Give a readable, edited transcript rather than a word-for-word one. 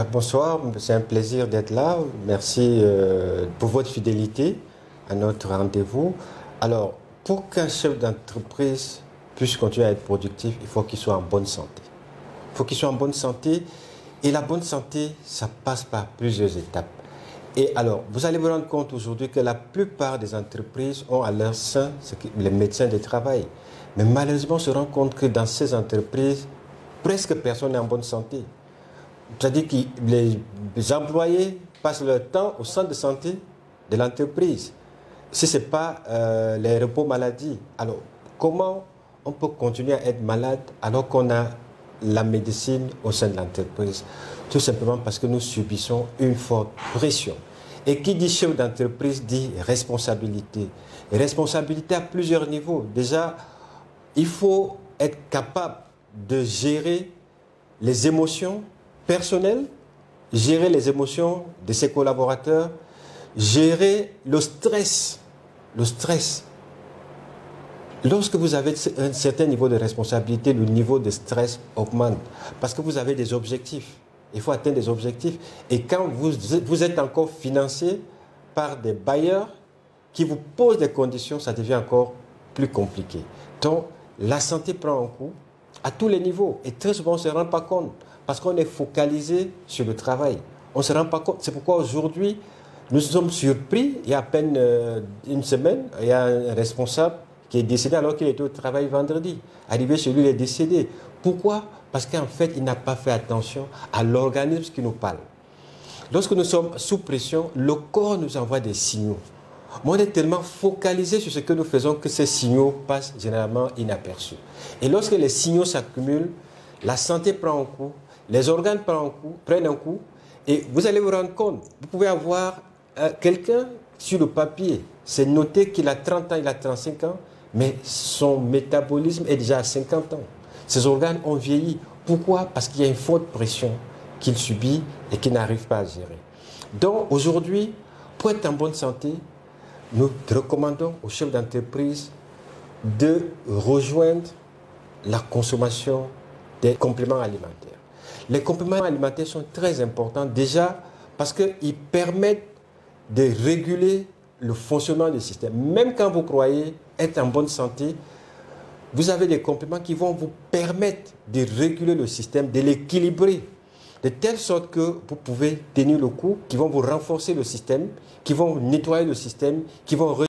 Bonsoir, c'est un plaisir d'être là. Merci pour votre fidélité à notre rendez-vous. Alors, pour qu'un chef d'entreprise puisse continuer à être productif, il faut qu'il soit en bonne santé. Il faut qu'il soit en bonne santé. Et la bonne santé, ça passe par plusieurs étapes. Et alors, vous allez vous rendre compte aujourd'hui que la plupart des entreprises ont à leur sein les médecins du travail. Mais malheureusement, on se rend compte que dans ces entreprises, presque personne n'est en bonne santé. C'est-à-dire que les employés passent leur temps au centre de santé de l'entreprise. Si ce n'est pas les repos maladie, alors comment on peut continuer à être malade alors qu'on a la médecine au sein de l'entreprise? Tout simplement parce que nous subissons une forte pression. Et qui dit chef d'entreprise dit responsabilité. Et responsabilité à plusieurs niveaux. Déjà, il faut être capable de gérer les émotions personnelles, gérer les émotions de ses collaborateurs, gérer le stress. Le stress. Lorsque vous avez un certain niveau de responsabilité, le niveau de stress augmente parce que vous avez des objectifs. Il faut atteindre des objectifs. Et quand vous êtes encore financé par des bailleurs qui vous posent des conditions, ça devient encore plus compliqué. Donc, la santé prend un coup à tous les niveaux. Et très souvent, on ne se rend pas compte parce qu'on est focalisé sur le travail. On ne se rend pas compte. C'est pourquoi aujourd'hui, nous sommes surpris. Il y a à peine une semaine, il y a un responsable qui est décédé alors qu'il était au travail vendredi. Arrivé chez lui, il est décédé. Pourquoi? Parce qu'en fait, il n'a pas fait attention à l'organisme qui nous parle. Lorsque nous sommes sous pression, le corps nous envoie des signaux. Mais on est tellement focalisé sur ce que nous faisons que ces signaux passent généralement inaperçus. Et lorsque les signaux s'accumulent, la santé prend un coup, les organes prennent un coup, et vous allez vous rendre compte, vous pouvez avoir quelqu'un sur le papier, c'est noté qu'il a 30 ans, il a 35 ans, mais son métabolisme est déjà à 50 ans. Ses organes ont vieilli. Pourquoi? Parce qu'il y a une forte pression qu'il subit et qu'il n'arrive pas à gérer. Donc aujourd'hui, pour être en bonne santé, nous recommandons aux chefs d'entreprise de rejoindre la consommation des compléments alimentaires. Les compléments alimentaires sont très importants déjà parce qu'ils permettent de réguler le fonctionnement du système. Même quand vous croyez être en bonne santé, vous avez des compléments qui vont vous permettre de réguler le système, de l'équilibrer, de telle sorte que vous pouvez tenir le coup, qui vont vous renforcer le système, qui vont nettoyer le système, qui vont